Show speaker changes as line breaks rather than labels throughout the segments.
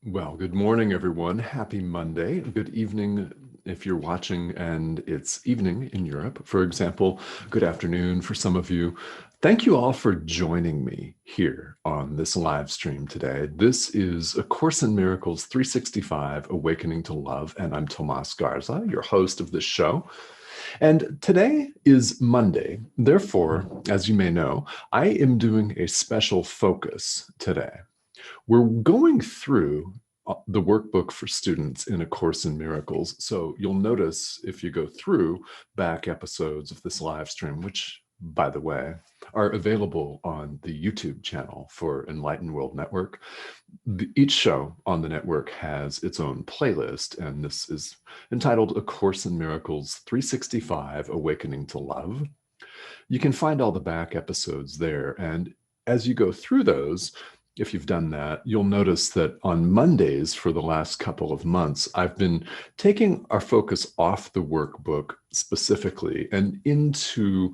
Well, good morning, everyone. Happy Monday. Good evening if you're watching and it's evening in Europe. For example, good afternoon for some of you. Thank you all for joining me here on this live stream today. This is A Course in Miracles 365, Awakening to Love, and I'm Tomás Garza, your host of this show. And today is Monday. Therefore, as you may know, I am doing a special focus today. We're going through the workbook for students in A Course in Miracles. So you'll notice if you go through back episodes of this live stream, which, by the way, are available on the YouTube channel for Enlightened World Network. Each show on the network has its own playlist, and this is entitled A Course in Miracles 365, Awakening to Love. You can find all the back episodes there, and as you go through those, if you've done that, you'll notice that on Mondays for the last couple of months, I've been taking our focus off the workbook specifically and into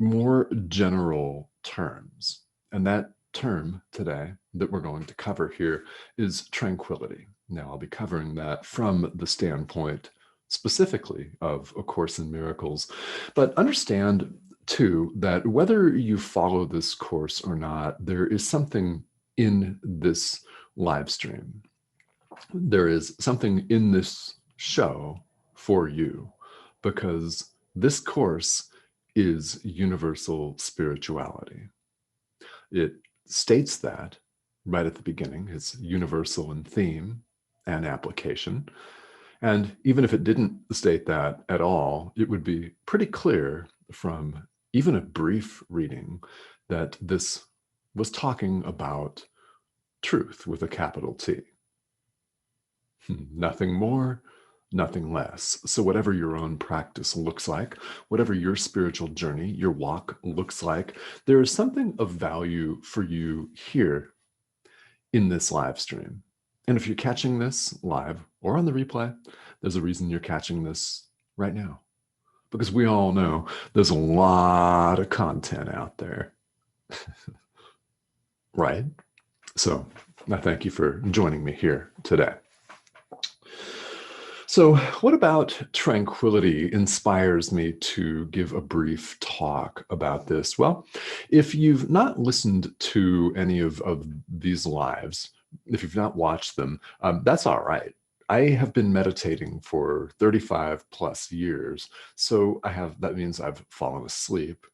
more general terms. And that term today that we're going to cover here is tranquility. Now, I'll be covering that from the standpoint specifically of A Course in Miracles, but understand too that whether you follow this course or not, there is something in this live stream. There is something in this show for you, because this course is universal spirituality. It states that right at the beginning. It's universal in theme and application. And even if it didn't state that at all, it would be pretty clear from even a brief reading that this was talking about truth with a capital T. Nothing more, nothing less. So whatever your own practice looks like, whatever your spiritual journey, your walk looks like, there is something of value for you here in this live stream. And if you're catching this live or on the replay, there's a reason you're catching this right now. Because we all know there's a lot of content out there. Right? So I thank you for joining me here today. So, what about tranquility inspires me to give a brief talk about this? Well, if you've not listened to any of these lives, if you've not watched them, that's all right. I have been meditating for 35 plus years. So that means I've fallen asleep,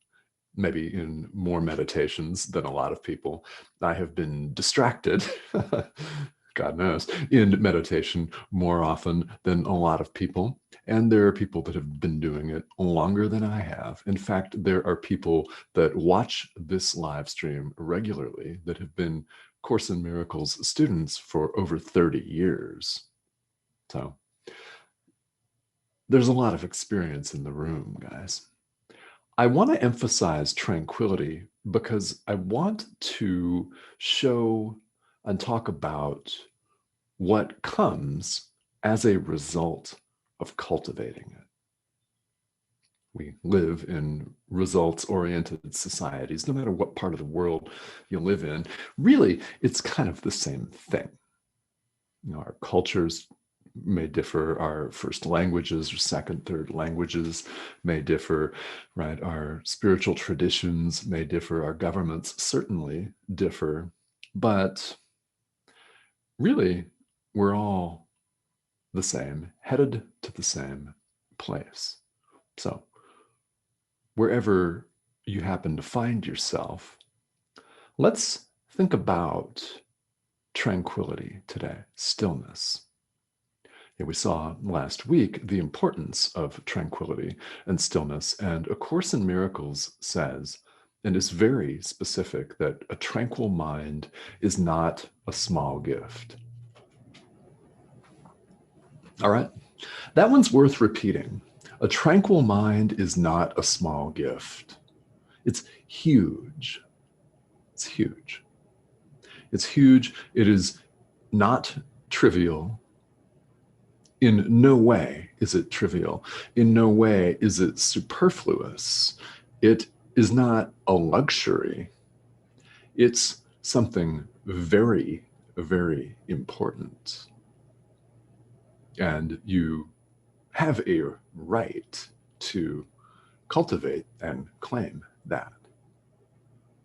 maybe in more meditations than a lot of people. I have been distracted, God knows, in meditation more often than a lot of people. And there are people that have been doing it longer than I have. In fact, there are people that watch this live stream regularly that have been Course in Miracles students for over 30 years. So there's a lot of experience in the room, guys. I want to emphasize tranquility because I want to show and talk about what comes as a result of cultivating it. We live in results-oriented societies, no matter what part of the world you live in. Really, it's kind of the same thing. Our cultures may differ, our first languages or second, third languages may differ, right? Our spiritual traditions may differ, our governments certainly differ, but really, we're all the same, headed to the same place. So, wherever you happen to find yourself, let's think about tranquility today, stillness. We saw last week the importance of tranquility and stillness, and A Course in Miracles says, and is very specific, that a tranquil mind is not a small gift. All right, that one's worth repeating. A tranquil mind is not a small gift. It's huge. It's huge. It's huge. It is not trivial. In no way is it trivial. In no way is it superfluous. It is not a luxury. It's something very very important. And you have a right to cultivate and claim that.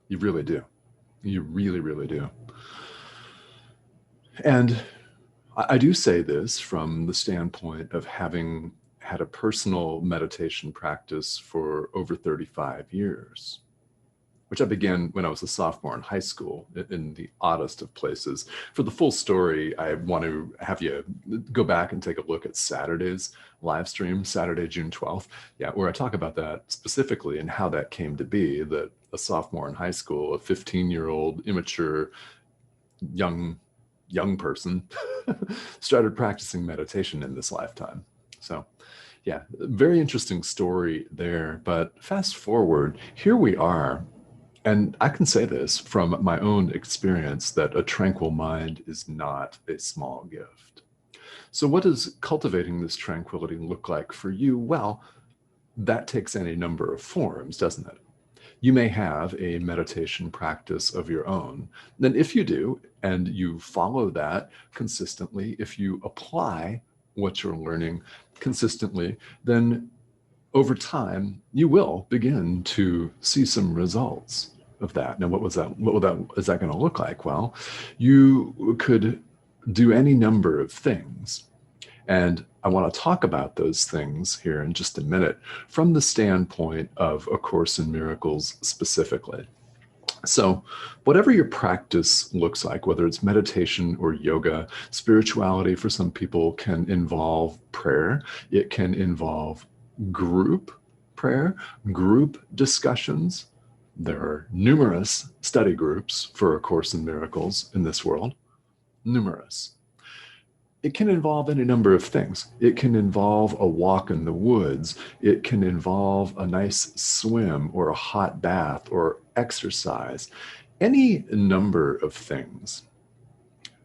You really do. You really, really do. And I do say this from the standpoint of having had a personal meditation practice for over 35 years, which I began when I was a sophomore in high school in the oddest of places. For the full story, I want to have you go back and take a look at Saturday's live stream, Saturday, June 12th. Yeah, where I talk about that specifically and how that came to be, that a sophomore in high school, a 15-year-old immature young person started practicing meditation in this lifetime. So yeah, very interesting story there. But fast forward, here we are. And I can say this from my own experience that a tranquil mind is not a small gift. So, what does cultivating this tranquility look like for you? Well, that takes any number of forms, doesn't it? You may have a meditation practice of your own. Then, if you do, and you follow that consistently, if you apply what you're learning consistently, then over time, you will begin to see some results of that. Now, what is that going to look like? Well, you could do any number of things. And I want to talk about those things here in just a minute from the standpoint of A Course in Miracles specifically. So, whatever your practice looks like, whether it's meditation or yoga, spirituality for some people can involve prayer, it can involve group prayer, group discussions. There are numerous study groups for A Course in Miracles in this world, numerous. It can involve any number of things. It can involve a walk in the woods. It can involve a nice swim or a hot bath or exercise. Any number of things.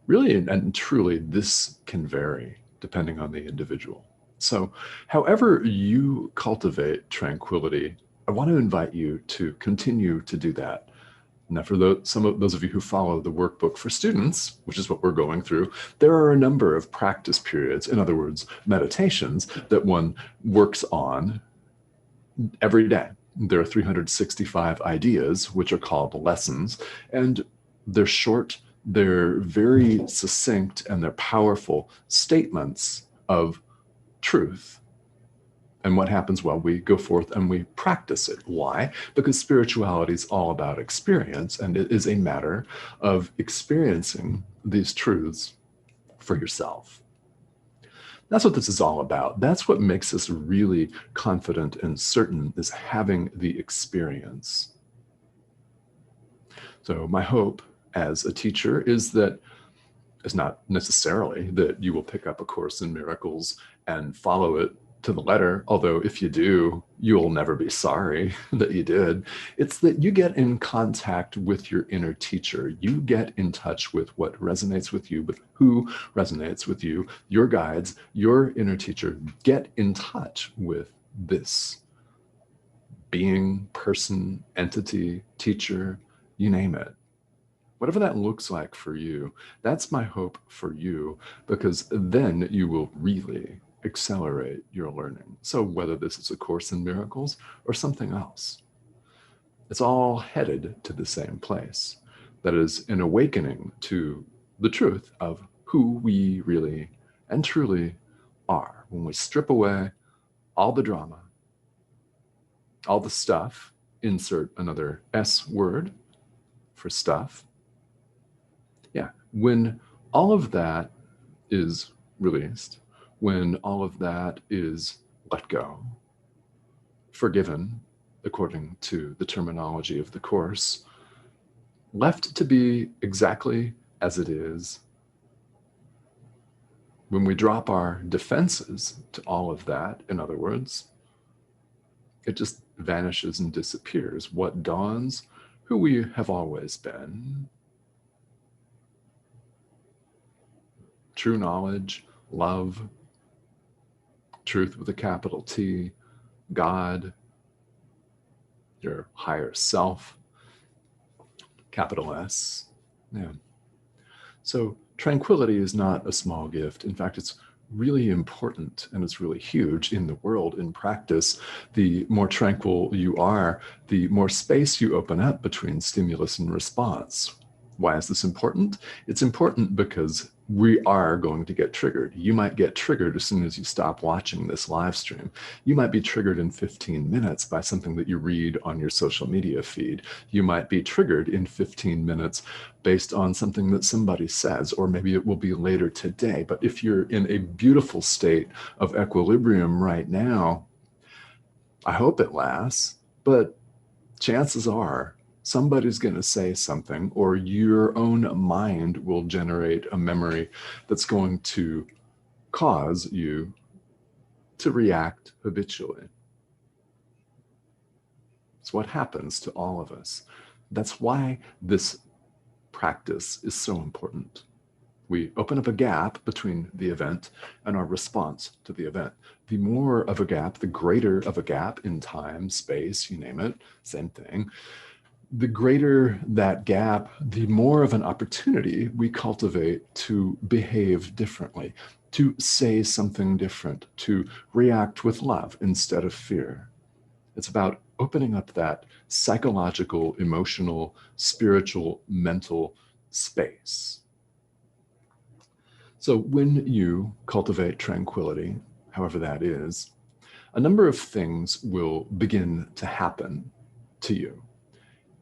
Really and truly, this can vary depending on the individual. So, however you cultivate tranquility, I want to invite you to continue to do that. Now, for some of those of you who follow the workbook for students, which is what we're going through, there are a number of practice periods, in other words, meditations that one works on every day. There are 365 ideas, which are called lessons, and they're short, they're very succinct, and they're powerful statements of truth. And what happens? Well, we go forth and we practice it. Why? Because spirituality is all about experience, and it is a matter of experiencing these truths for yourself. That's what this is all about. That's what makes us really confident and certain, is having the experience. So my hope as a teacher is that it's not necessarily that you will pick up A Course in Miracles and follow it to the letter, although if you do, you'll never be sorry that you did. It's that you get in contact with your inner teacher. You get in touch with what resonates with you, with who resonates with you, your guides, your inner teacher. Get in touch with this being, person, entity, teacher, you name it. Whatever that looks like for you, that's my hope for you, because then you will really accelerate your learning. So whether this is A Course in Miracles or something else, it's all headed to the same place. That is an awakening to the truth of who we really and truly are. When we strip away all the drama, all the stuff, insert another S word for stuff. Yeah, when all of that is released, when all of that is let go, forgiven, according to the terminology of the Course, left to be exactly as it is, when we drop our defenses to all of that, in other words, it just vanishes and disappears. What dawns? Who we have always been. True knowledge, love, truth with a capital T, God, your higher self, capital S. Yeah. So tranquility is not a small gift. In fact, it's really important and it's really huge in the world. In practice, the more tranquil you are, the more space you open up between stimulus and response. Why is this important? It's important because we are going to get triggered. You might get triggered as soon as you stop watching this live stream. You might be triggered in 15 minutes by something that you read on your social media feed. You might be triggered in 15 minutes based on something that somebody says, or maybe it will be later today. But if you're in a beautiful state of equilibrium right now, I hope it lasts, but chances are somebody's going to say something, or your own mind will generate a memory that's going to cause you to react habitually. It's what happens to all of us. That's why this practice is so important. We open up a gap between the event and our response to the event. The more of a gap, the greater of a gap in time, space, you name it, same thing. The greater that gap, the more of an opportunity we cultivate to behave differently, to say something different, to react with love instead of fear. It's about opening up that psychological, emotional, spiritual, mental space. So when you cultivate tranquility, however that is, a number of things will begin to happen to you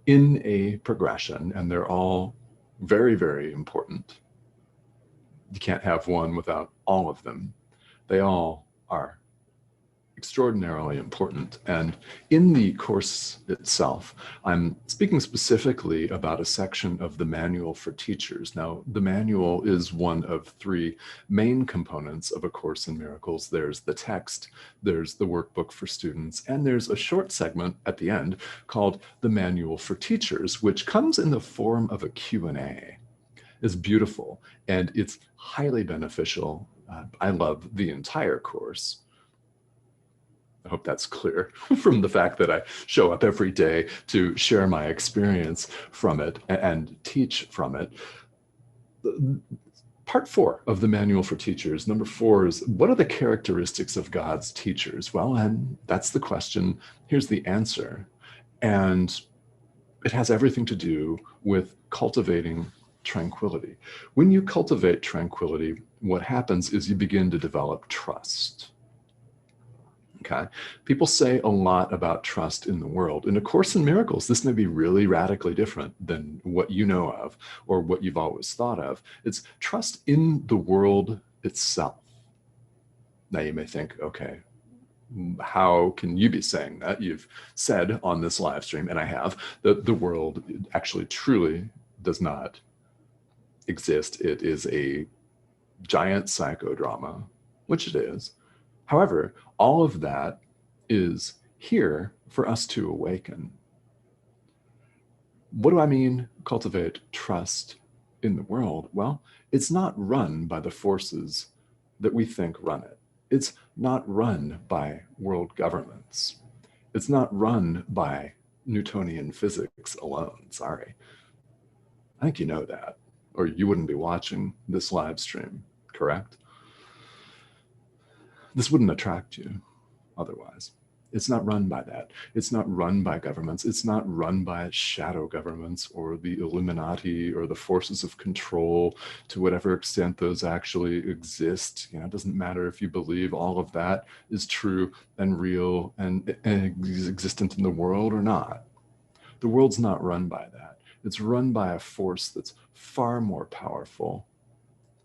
in a progression, and they're all very, very important. You can't have one without all of them. They all are extraordinarily important. And in the course itself, I'm speaking specifically about a section of the manual for teachers. Now, the manual is one of three main components of A Course in Miracles. There's the text, there's the workbook for students, and there's a short segment at the end called the Manual for Teachers, which comes in the form of a Q&A. It's beautiful and it's highly beneficial. I love the entire course. I hope that's clear from the fact that I show up every day to share my experience from it and teach from it. Part 4 of the Manual for Teachers, number 4, is what are the characteristics of God's teachers? Well, and that's the question. Here's the answer. And it has everything to do with cultivating tranquility. When you cultivate tranquility, what happens is you begin to develop trust. Okay. People say a lot about trust in the world. In A Course in Miracles, this may be really radically different than what you know of or what you've always thought of. It's trust in the world itself. Now you may think, okay, how can you be saying that? You've said on this live stream, and I have, that the world actually truly does not exist. It is a giant psychodrama, which it is. However, all of that is here for us to awaken. What do I mean, cultivate trust in the world? Well, it's not run by the forces that we think run it. It's not run by world governments. It's not run by Newtonian physics alone. Sorry. I think you know that, or you wouldn't be watching this live stream, correct? This wouldn't attract you otherwise. It's not run by that. It's not run by governments. It's not run by shadow governments or the Illuminati or the forces of control to whatever extent those actually exist. You know, it doesn't matter if you believe all of that is true and real and existent in the world or not. The world's not run by that. It's run by a force that's far more powerful.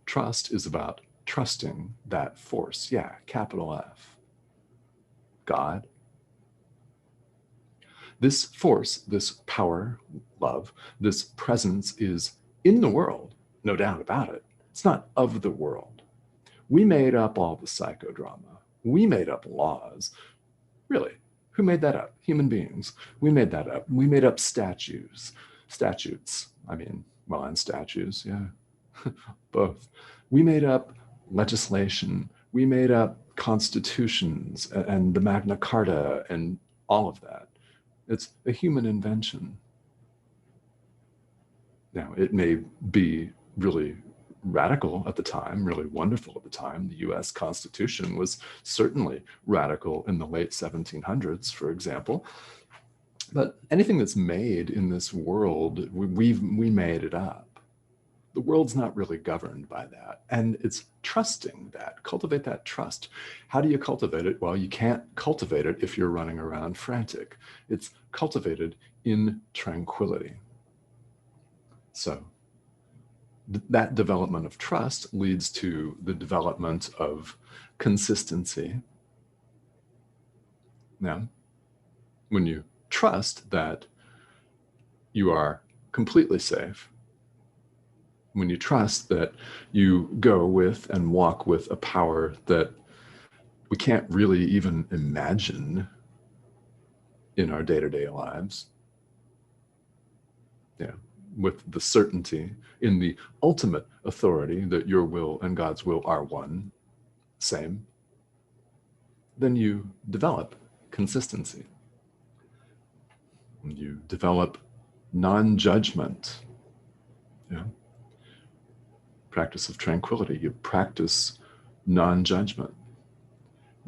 Trust is about trusting that force. Yeah, capital F. God. This force, this power, love, this presence is in the world, no doubt about it. It's not of the world. We made up all the psychodrama. We made up laws. Really, who made that up? Human beings. We made that up. We made up statutes. And statues, yeah, both. We made up legislation. We made up constitutions and the Magna Carta and all of that. It's a human invention. Now, it may be really radical at the time, really wonderful at the time. The US Constitution was certainly radical in the late 1700s, for example. But anything that's made in this world, we made it up. The world's not really governed by that. And it's trusting that, cultivate that trust. How do you cultivate it? Well, you can't cultivate it if you're running around frantic. It's cultivated in tranquility. So that development of trust leads to the development of consistency. Now, when you trust that you are completely safe, when you trust that you go with and walk with a power that we can't really even imagine in our day-to-day lives, yeah, with the certainty in the ultimate authority that your will and God's will are one, same, then you develop consistency. You develop non-judgment, yeah, practice of tranquility. You practice non-judgment,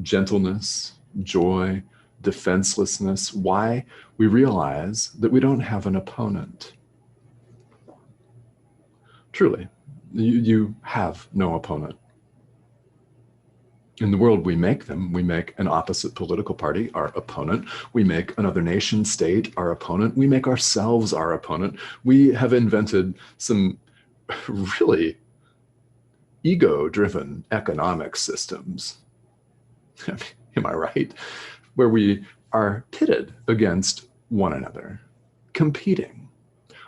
gentleness, joy, defenselessness. Why? We realize that we don't have an opponent. Truly, you have no opponent. In the world, we make them. We make an opposite political party our opponent. We make another nation state our opponent. We make ourselves our opponent. We have invented some really ego-driven economic systems. Am I right? Where we are pitted against one another, competing.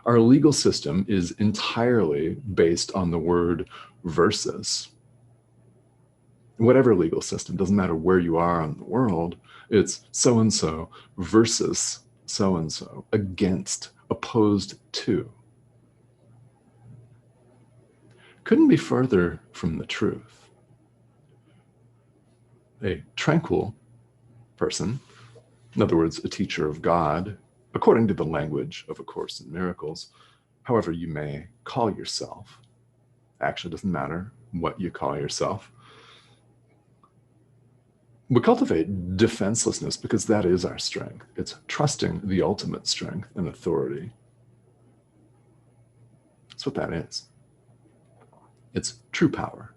Our legal system is entirely based on the word versus. Whatever legal system, doesn't matter where you are in the world, it's so-and-so versus so-and-so, against, opposed to. Couldn't be further from the truth. A tranquil person, in other words, a teacher of God, according to the language of A Course in Miracles, however you may call yourself, actually doesn't matter what you call yourself. We cultivate defenselessness because that is our strength. It's trusting the ultimate strength and authority. That's what that is. It's true power.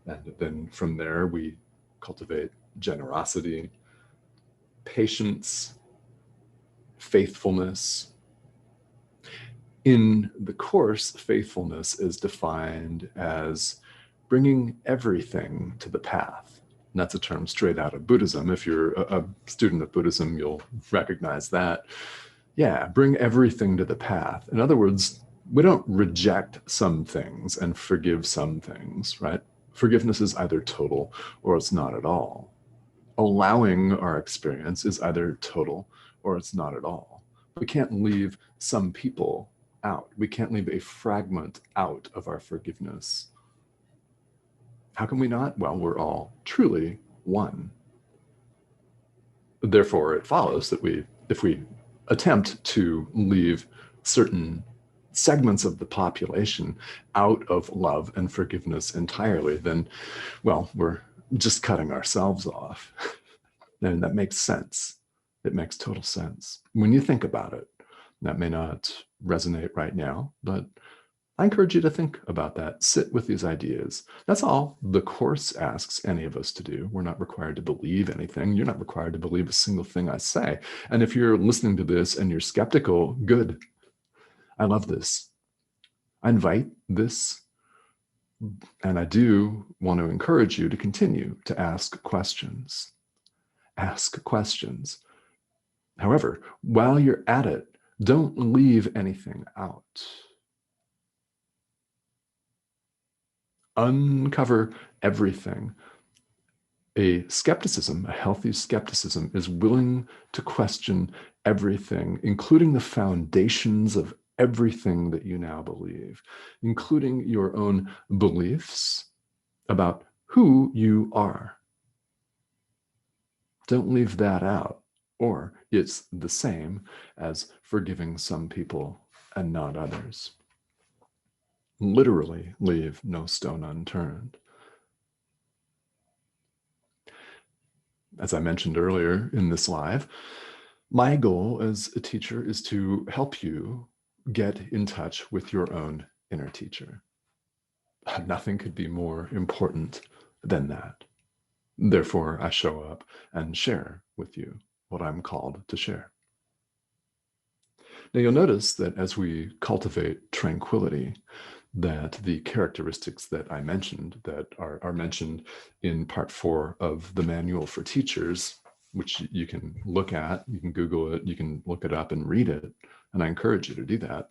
And then from there, we cultivate generosity, patience, faithfulness. In the Course, faithfulness is defined as bringing everything to the path. And that's a term straight out of Buddhism. If you're a student of Buddhism, you'll recognize that. Yeah, bring everything to the path. In other words, we don't reject some things and forgive some things, right? Forgiveness is either total or it's not at all. Allowing our experience is either total or it's not at all. We can't leave some people out. We can't leave a fragment out of our forgiveness. How can we not? Well, we're all truly one. Therefore, it follows that if we attempt to leave certain segments of the population out of love and forgiveness entirely, then, well, we're just cutting ourselves off. And that makes sense. It makes total sense. When you think about it, that may not resonate right now, but I encourage you to think about that. Sit with these ideas. That's all the Course asks any of us to do. We're not required to believe anything. You're not required to believe a single thing I say. And if you're listening to this and you're skeptical, good. I love this. I invite this, and I do want to encourage you to continue to ask questions. Ask questions. However, while you're at it, don't leave anything out. Uncover everything. A skepticism, a healthy skepticism, is willing to question everything, including the foundations of everything that you now believe, including your own beliefs about who you are. Don't leave that out, or it's the same as forgiving some people and not others. literally leave no stone unturned. As I mentioned earlier in this live, my goal as a teacher is to help you get in touch with your own inner teacher. Nothing could be more important than that. Therefore, I show up and share with you what I'm called to share. Now, you'll notice that as we cultivate tranquility, that the characteristics that I mentioned, that are mentioned in part 4 of the Manual for Teachers, which you can look at, you can Google it, you can look it up and read it, and I encourage you to do that.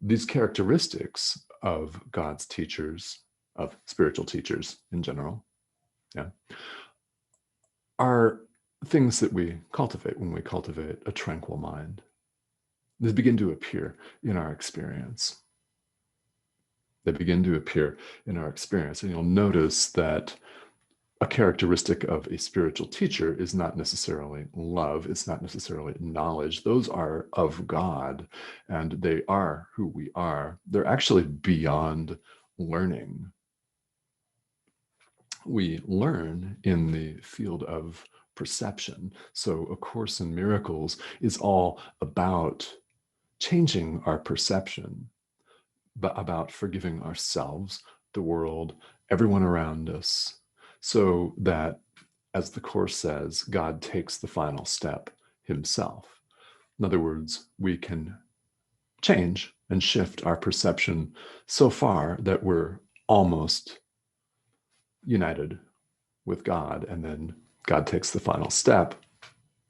These characteristics of God's teachers, of spiritual teachers in general, yeah, are things that we cultivate when we cultivate a tranquil mind. They begin to appear in our experience. They begin to appear in our experience. And you'll notice that a characteristic of a spiritual teacher is not necessarily love. It's not necessarily knowledge. Those are of God, and they are who we are. They're actually beyond learning. We learn in the field of perception. So A Course in Miracles is all about changing our perception, but about forgiving ourselves, the world, everyone around us, so that, as the Course says, God takes the final step himself. In other words, we can change and shift our perception so far that we're almost united with God, and then God takes the final step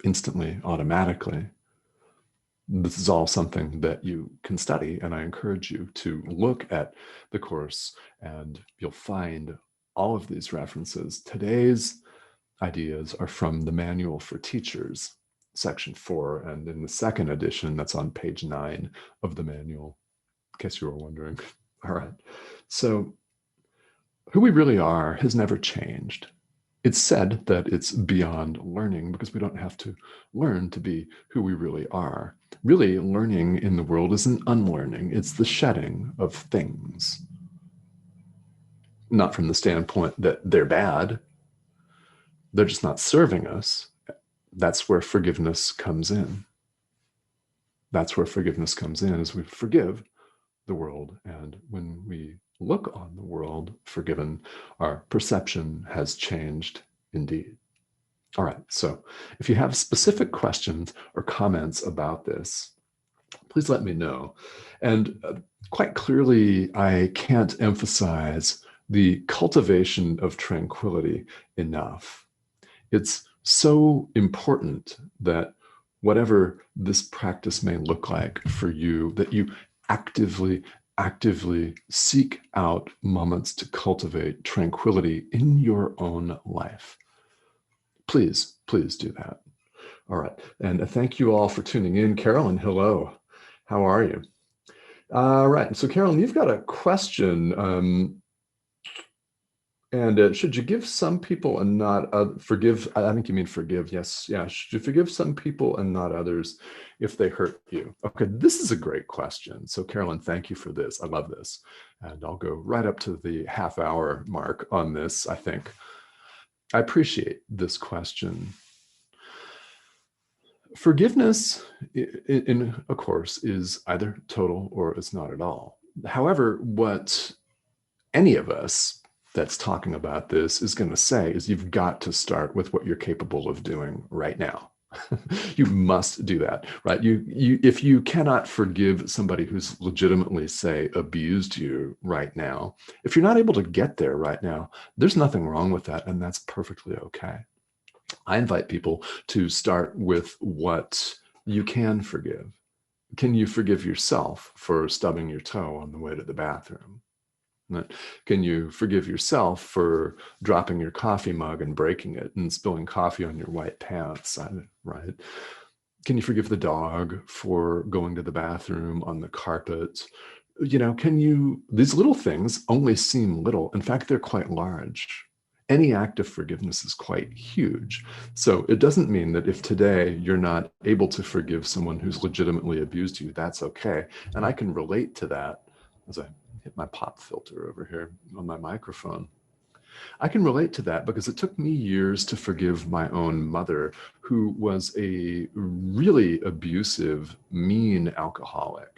instantly, automatically. This is all something that you can study, and I encourage you to look at the Course, and you'll find all of these references. Today's ideas are from the Manual for Teachers, section 4, and in the second edition, that's on page 9 of the manual, in case you were wondering. All right. So who we really are has never changed. It's said that it's beyond learning because we don't have to learn to be who we really are. Really, learning in the world is an unlearning. It's the shedding of things. Not from the standpoint that they're bad. They're just not serving us. That's where forgiveness comes in. That's where forgiveness comes in, as we forgive the world. And when we look on the world forgiven, our perception has changed indeed. All right, so if you have specific questions or comments about this, please let me know. And quite clearly, I can't emphasize the cultivation of tranquility enough. It's so important that whatever this practice may look like for you, that you actively seek out moments to cultivate tranquility in your own life. Please do that. All right. And thank you all for tuning in. Carolyn, hello. How are you? All right. So Carolyn, you've got a question. And should you give some people and not forgive? I think you mean forgive. Yes. Yeah. Should you forgive some people and not others if they hurt you? Okay. This is a great question. So Carolyn, thank you for this. I love this. And I'll go right up to the half-hour mark on this, I think. I appreciate this question. Forgiveness in A Course is either total or it's not at all. However, what any of us that's talking about this is going to say is you've got to start with what you're capable of doing right now. You must do that, right? If you cannot forgive somebody who's legitimately, say, abused you right now, if you're not able to get there right now, there's nothing wrong with that, and that's perfectly okay. I invite people to start with what you can forgive. Can you forgive yourself for stubbing your toe on the way to the bathroom? Can you forgive yourself for dropping your coffee mug and breaking it and spilling coffee on your white pants, right? Can you forgive the dog for going to the bathroom on the carpet? These little things only seem little. In fact, they're quite large. Any act of forgiveness is quite huge. So it doesn't mean that if today you're not able to forgive someone who's legitimately abused you, that's okay. And I can relate to that. as I hit my pop filter over here on my microphone. I can relate to that because it took me years to forgive my own mother, who was a really abusive, mean alcoholic.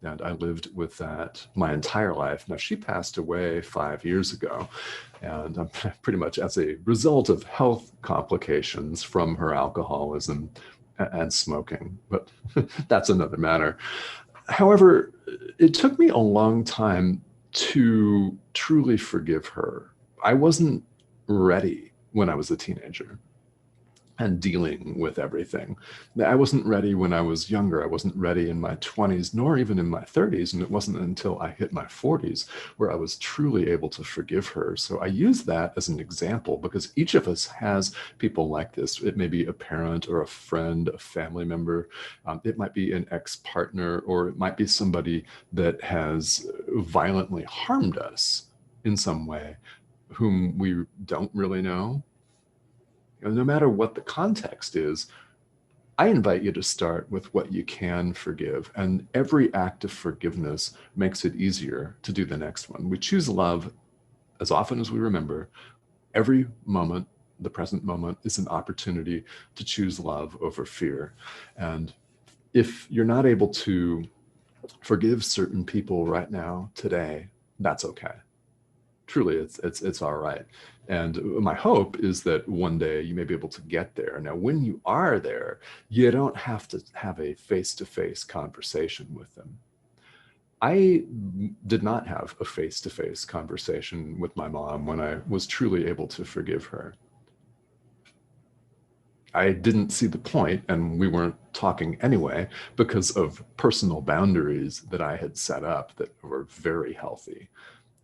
And I lived with that my entire life. Now, she passed away 5 years ago, and pretty much as a result of health complications from her alcoholism and smoking. But that's another matter. However, it took me a long time to truly forgive her. I wasn't ready when I was a teenager and dealing with everything. I wasn't ready when I was younger. I wasn't ready in my 20s, nor even in my 30s. And it wasn't until I hit my 40s where I was truly able to forgive her. So I use that as an example because each of us has people like this. It may be a parent or a friend, a family member. It might be an ex-partner, or it might be somebody that has violently harmed us in some way, whom we don't really know. No matter what the context is, I invite you to start with what you can forgive. And every act of forgiveness makes it easier to do the next one. We choose love as often as we remember. Every moment, the present moment, is an opportunity to choose love over fear. And if you're not able to forgive certain people right now, today, that's okay. Truly, it's all right. And my hope is that one day you may be able to get there. Now, when you are there, you don't have to have a face-to-face conversation with them. I did not have a face-to-face conversation with my mom when I was truly able to forgive her. I didn't see the point, and we weren't talking anyway because of personal boundaries that I had set up that were very healthy.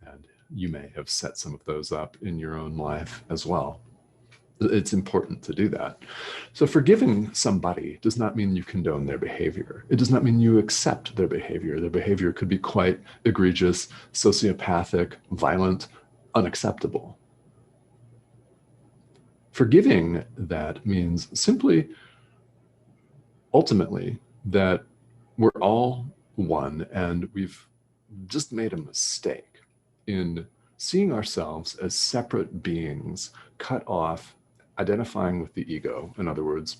And you may have set some of those up in your own life as well. It's important to do that. So forgiving somebody does not mean you condone their behavior. It does not mean you accept their behavior. Their behavior could be quite egregious, sociopathic, violent, unacceptable. Forgiving that means simply, ultimately, that we're all one and we've just made a mistake in seeing ourselves as separate beings, cut off, identifying with the ego. In other words,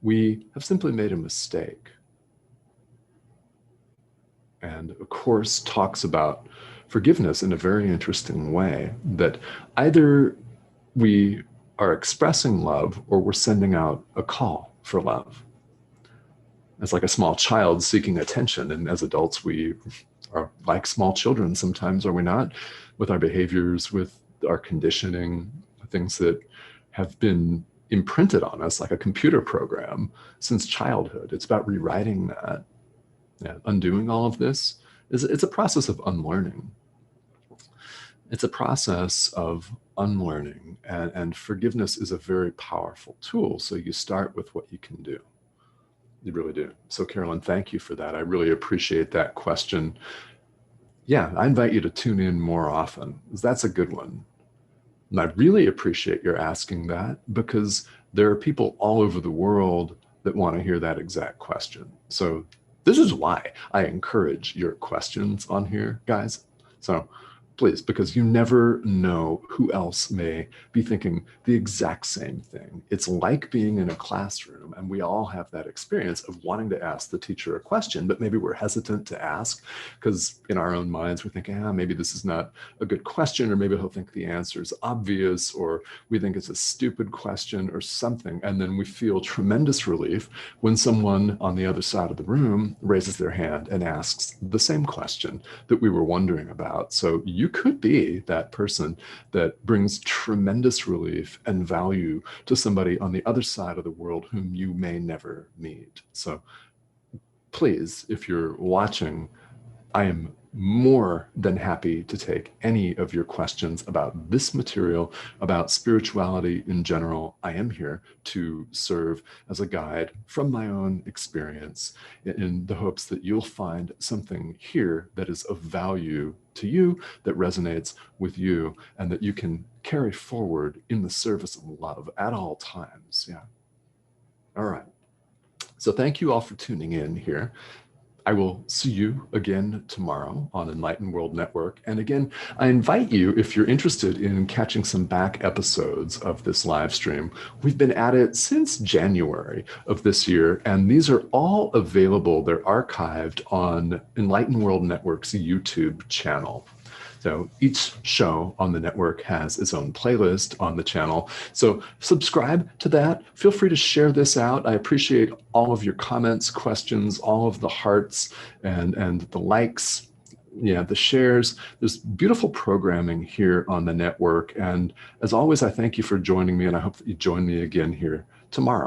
we have simply made a mistake. And a course talks about forgiveness in a very interesting way, that either we are expressing love or we're sending out a call for love. It's like a small child seeking attention. And as adults, we are like small children sometimes, are we not? With our behaviors, with our conditioning, things that have been imprinted on us like a computer program since childhood. It's about rewriting that. Yeah, undoing all of this it's a process of unlearning. It's a process of unlearning, and forgiveness is a very powerful tool. So you start with what you can do. You really do. So Carolyn, thank you for that. I really appreciate that question. Yeah, I invite you to tune in more often, because that's a good one. And I really appreciate your asking that, because there are people all over the world that want to hear that exact question. So this is why I encourage your questions on here, guys. So please, because you never know who else may be thinking the exact same thing. It's like being in a classroom, and we all have that experience of wanting to ask the teacher a question, but maybe we're hesitant to ask because in our own minds we think, maybe this is not a good question, or maybe he'll think the answer is obvious, or we think it's a stupid question or something. And then we feel tremendous relief when someone on the other side of the room raises their hand and asks the same question that we were wondering about. So you could be that person that brings tremendous relief and value to somebody on the other side of the world whom you may never meet. So please, if you're watching, I am more than happy to take any of your questions about this material, about spirituality in general. I am here to serve as a guide from my own experience, in the hopes that you'll find something here that is of value to you, that resonates with you, and that you can carry forward in the service of love at all times. Yeah. All right. So thank you all for tuning in here. I will see you again tomorrow on Enlightened World Network. And again, I invite you, if you're interested in catching some back episodes of this live stream, we've been at it since January of this year, and these are all available. They're archived on Enlightened World Network's YouTube channel. So each show on the network has its own playlist on the channel. So subscribe to that. Feel free to share this out. I appreciate all of your comments, questions, all of the hearts and the likes, yeah, the shares. There's beautiful programming here on the network. And as always, I thank you for joining me, and I hope that you join me again here tomorrow.